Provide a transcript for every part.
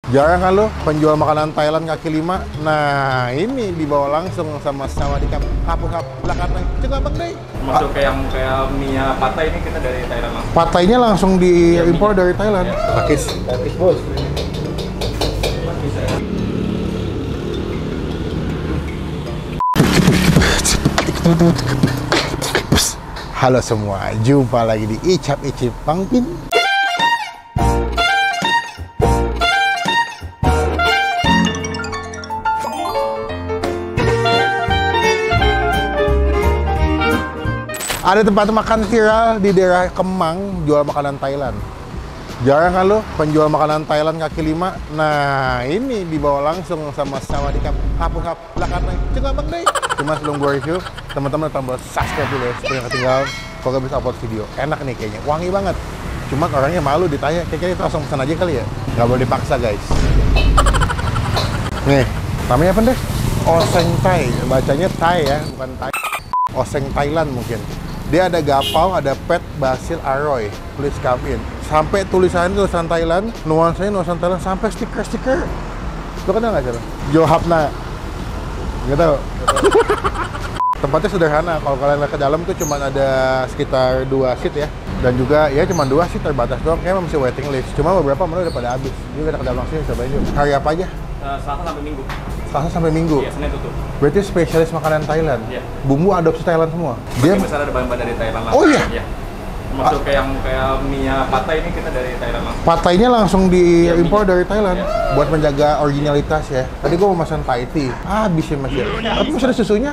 Jarang kan lo penjual makanan Thailand kaki lima? Nah, ini dibawa langsung sama Sawadikap. Kapuk belakang. Coba Bang Day. Masuk kayak mie patai ini kita dari Thailand langsung. Patainya langsung diimpor dari Thailand. Pakis bos. Halo semua, jumpa lagi di Icap Icip Bang Pin. Ada tempat makan viral di daerah Kemang jual makanan Thailand. Jarang kan lo penjual makanan Thailand kaki lima? Nah, ini dibawa langsung sama Sawadikap. Kapuk belakang. Coba Bang Day. Cuma sebelum gue review, teman-teman tombol subscribe dulu ya supaya nggak ketinggalan kalau nggak bisa upload video. Enak nih kayaknya, wangi banget. Cuma orangnya malu ditanya, kayaknya itu langsung pesan aja kali ya. Nggak boleh dipaksa guys. Nih, namanya apa deh? Oseng Thai, bacanya Thai ya, bukan Thai. Oseng Thailand mungkin. Dia ada gapau, ada pet, basil, aroy. Please come in. Sampai tulisannya tulisan Thailand, nuansanya nuansa Thailand, sampai stiker-stiker. Lo kenal nggak sih? Johapna. Nggak tahu. Tempatnya sederhana. Kalau kalian lihat ke dalam tuh cuma ada sekitar 2 seat ya. Dan juga ya cuma 2 seat terbatas doang. Kayaknya masih waiting list. Cuma beberapa menu udah pada habis. Jadi kita ke dalam langsung cobain yuk. Hari apa aja? Selasa sampai Minggu. Selasa sampai Minggu? Iya, Senin tutup. Berarti spesialis makanan Thailand? Iya. Bumbu adopsi Thailand semua? Dia besar ada bahan-bahan dari Thailand langsung. Oh iya? Iya. Masuk kayak mie patai ini kita dari Thailand langsung. Patainya langsung diimpor dari Thailand buat menjaga originalitas ya. Tadi gua mau pesan Thai tea. Habis ya Mas ya. Tapi masih ada susunya.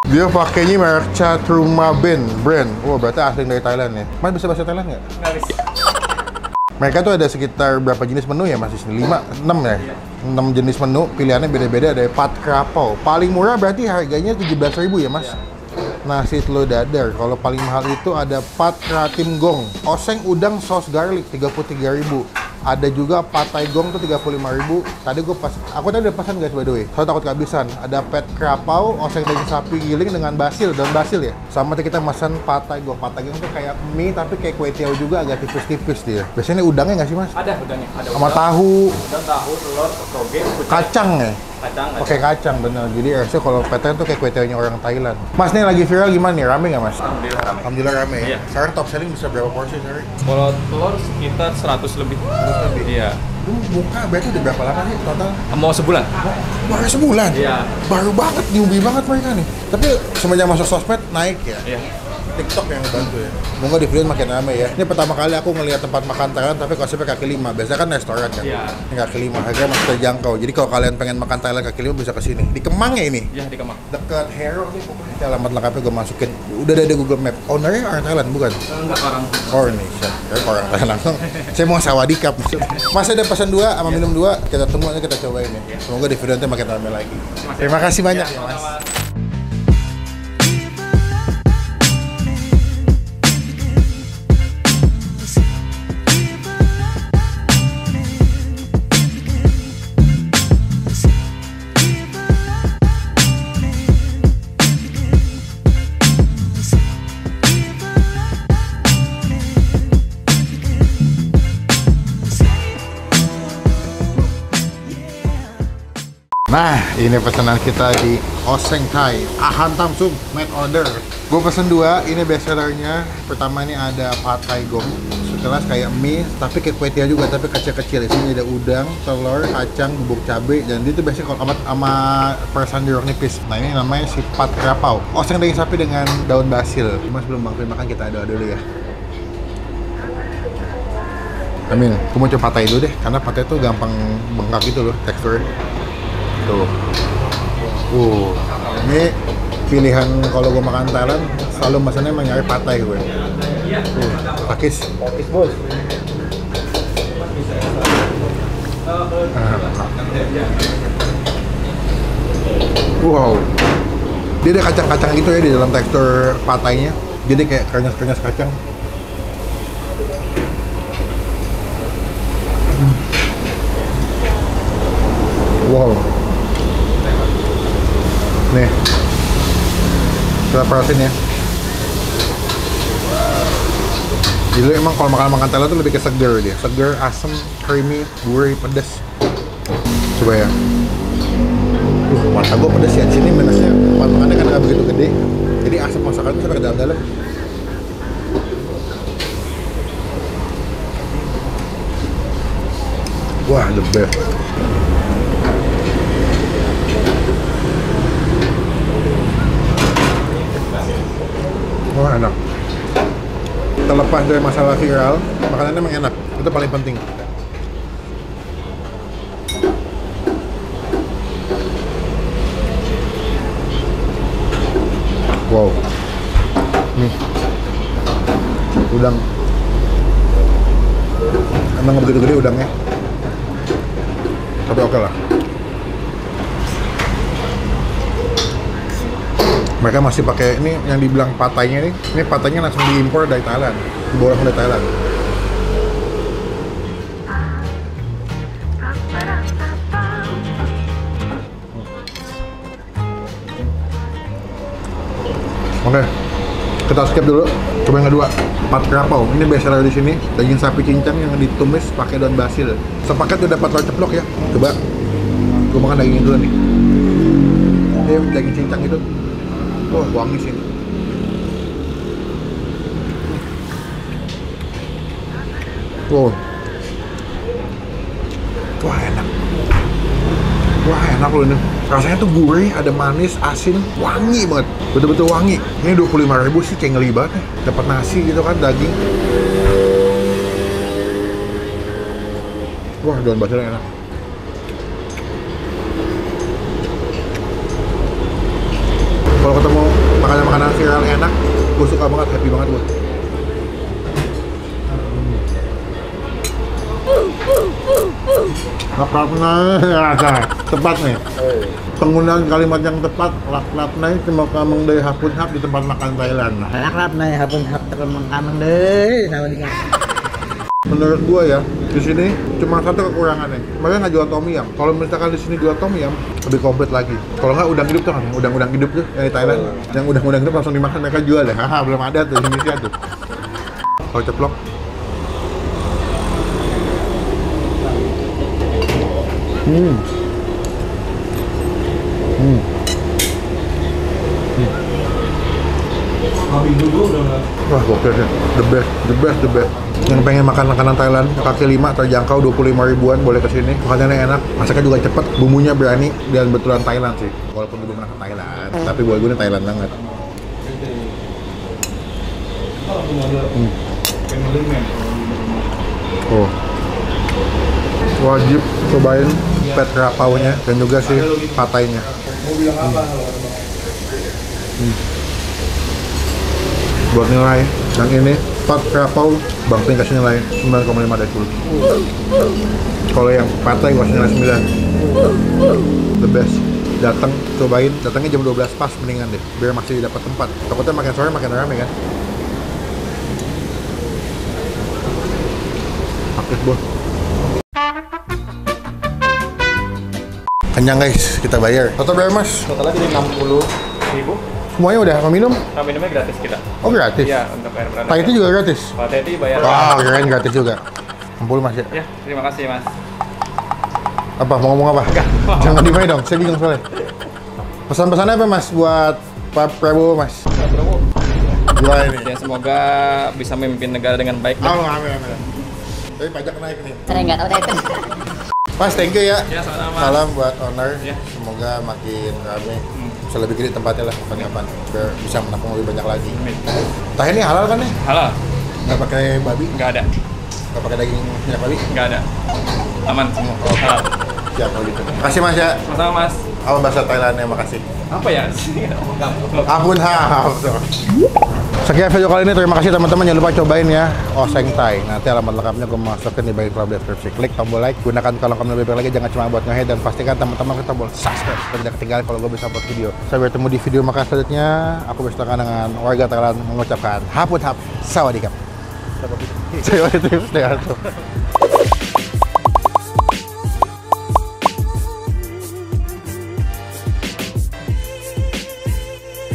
Dia pakainya merek Chatruma brand. Oh, berarti asli dari Thailand ya. Mas bisa bahasa Thailand nggak? Nggak bisa. Mereka tuh ada sekitar berapa jenis menu ya Mas? 5, 6 ya? 6 jenis menu, pilihannya beda-beda. Ada pat krapau. Paling murah berarti harganya 17.000 ya Mas? Nasi telur dadar. Kalau paling mahal itu ada pat kratim gong. Oseng udang saus garlic 33.000. Ada juga patai gong tuh 35.000. Tadi aku tadi udah pesan guys by the way. Soalnya takut kehabisan. Ada pet krapau, oseng daging sapi giling dengan daun basil ya. Sama kita pesan patai gong. Patai gong tuh kayak mie tapi kayak kue tiaw juga agak tipis-tipis dia. Biasanya udangnya nggak sih Mas? Ada udangnya. Ada sama tahu. Udang, tahu, telur, toge, kacang ya. Pakai kacang bener. Jadi harusnya kalau patai tuh kayak kue tiawnya orang Thailand. Mas nih lagi viral gimana nih? Rame nggak Mas? Alhamdulillah rame. Alhamdulillah rame ya. Iya. Sekarang top selling bisa berapa porsi sehari? Kalau telur sekitar 100 lebih. Iya. Lu buka berarti udah berapa lama sih total? Mau sebulan? Baru sebulan? Iya. Baru banget, newbie banget mereka nih. Tapi semenjak masuk sosmed naik ya? Iya. TikTok yang bantu ya. Moga di video makin ramai ya. Ini pertama kali aku ngelihat tempat makan Thailand tapi konsepnya kaki lima. Biasanya kan restoran kan. Iya. Ini kaki lima, harganya masih terjangkau. Jadi kalau kalian pengen makan Thailand kaki lima bisa ke sini. Di Kemang ya ini? Iya, di Kemang. Dekat Hero nih pokoknya. Ini alamat lengkapnya gue masukin. Udah ada di Google Map. Ownernya orang Thailand bukan? Enggak orang. Oh ini, orang Thailand langsung. Saya mau Sawadikap. Mas ada pesan 2 sama minum 2. Kita tunggu aja kita cobain ya. Semoga di video nanti makin ramai lagi. Terima kasih banyak ya Mas. Nah, ini pesanan kita di Oseng Thai. Ahan Tamsum, made order. Gue pesen 2, ini best sellernya. Pertama ini ada patai gong. Sekelas kayak mie, tapi kayak kue tiaw juga, tapi kecil-kecil. Di sini ada udang, telur, kacang, bubuk cabai, dan itu biasanya kalau sama perasan jeruk nipis. Nah, ini namanya si pat krapau. Oseng daging sapi dengan daun basil. Cuma sebelum Bang Pin makan kita doa dulu ya. Amin. Gue mau coba patai dulu deh, karena patai tuh gampang bengkak gitu loh teksturnya. Tuh. Ini pilihan kalau gue makan Thailand selalu pesannya emang nyari patai gue. Pakis bos. Wow. Dia ada kacang-kacang gitu ya di dalam tekstur patainya. Jadi kayak krenyes-krenyes kacang. Wow. Nih, kita perasin ya. Jadi emang kalau makan Thailand tuh lebih ke seger dia. Seger, asam, creamy, gurih, pedas. Coba ya. Mata gue pedas ya. Di sini minusnya makannya kan nggak begitu gede. Jadi asam masakan sampai ke dalam-dalam. Wah, the best. Wah, enak. Terlepas dari masalah viral, makanannya emang enak. Itu paling penting. Wow. Nih. Udang. Emang nggak begitu gede udangnya. Tapi oke lah. Mereka masih pakai ini yang dibilang patainya nih. Ini patainya langsung diimpor dari Thailand, dibawa dari Thailand. Oke, kita skip dulu. Coba yang kedua, pat krapau. Ini bestseller di sini. Daging sapi cincang yang ditumis pakai daun basil. Sepaket udah 4 ceplok ya. Coba, gue makan dagingnya dulu nih. Ini daging cincang itu. Oh, wangi sih. Wow. Wah, enak. Wah, enak loh ini. Rasanya tuh gurih, ada manis, asin, wangi banget. Betul-betul wangi. Ini 25.000 sih kayak ngeli banget ya. Dapat nasi gitu kan, daging. Wah, daun basilnya enak. Kalau ketemu makanan-makanan viral enak, gue suka banget, happy banget gue. Lap-lapna, tepat nih. Penggunaan kalimat yang tepat, lap-lapna cuma kameng deh hapun hap di tempat makan Thailand. Lap-lapna hapun hap teman kameng deh, sama dia. Menurut gua ya, di sini cuma satu kekurangannya. Mereka nggak jual tom yum. Kalau misalkan di sini jual tom yum, lebih komplit lagi. Kalau nggak udang hidup tuh kan, udang-udang hidup tuh yang di Thailand. Yang udang-udang hidup langsung dimakan, mereka jual ya. Haha, belum ada tuh di Indonesia tuh. Kalau ceplok. Wah, gokil sih. The best, the best, the best. Yang pengen makan makanan Thailand, kaki 5 terjangkau 25 ribuan, boleh kesini. Makanannya enak, masaknya juga cepet, bumbunya berani, dan betulan Thailand sih. Walaupun belum pernah ke Thailand, tapi buat gue ini Thailand banget. Oh, wajib cobain pet krapaunya dan juga sih patainya. Buat nilai yang ini pat krapau, Bang Ping kasih nilai 9,5 dari 10. Kalau yang patai gue kasih nilai 9. The best. Datang, cobain, datangnya jam 12 pas mendingan deh, biar masih dapat tempat. Takutnya makin sore makin rame kan. Aktif bos. Kenyang guys, kita bayar. Total berapa mas? Totalnya jadi 60.000. Semuanya udah minum? Nah, minumnya gratis kita. Oh gratis? Iya, untuk air berenang. Thai itu juga gratis? Kalau Thai itu bayar. Wah, kirain gratis juga. 60 mas ya? Ya, terima kasih mas. Apa, mau ngomong apa? Enggak. Jangan dimai dong, saya bingung soalnya. Pesan-pesannya apa mas buat Pak Prabowo mas? Gua ini. Ya, semoga bisa memimpin negara dengan baik. Amin. Tapi pajak naik nih. Saya nggak tahu itu. Mas, thank you ya. Ya, sama-sama. Salam buat owner. Ya. Semoga makin rame. Bisa lebih gede tempatnya lah, kapan-kapan. Biar bisa menampung lebih banyak lagi. Tah ini halal kan nih? Halal? Nggak pakai babi? Nggak ada. Nggak pakai daging minyak babi? Nggak ada. Aman semua. Oh, Halal. Siap kalau gitu. Makasih mas ya. Sama-sama mas. Apa bahasa Thailandnya? Makasih. Apa ya? Ampun haf. Sekian video kali ini, terima kasih teman-teman. Jangan lupa cobain ya Oseng Thai. Nanti alamat lengkapnya gue masukin di bagian kolom deskripsi. Klik tombol like, gunakan kolom komentar lebih lagi. Jangan cuma buat nge-head, dan pastikan teman-teman kita tombol subscribe dan tidak ketinggalan kalau gue bisa upload video. Sampai bertemu di video makan selanjutnya. Aku berserta dengan warga Thailand mengucapkan hapun hap, sawadikap. Sawadikap.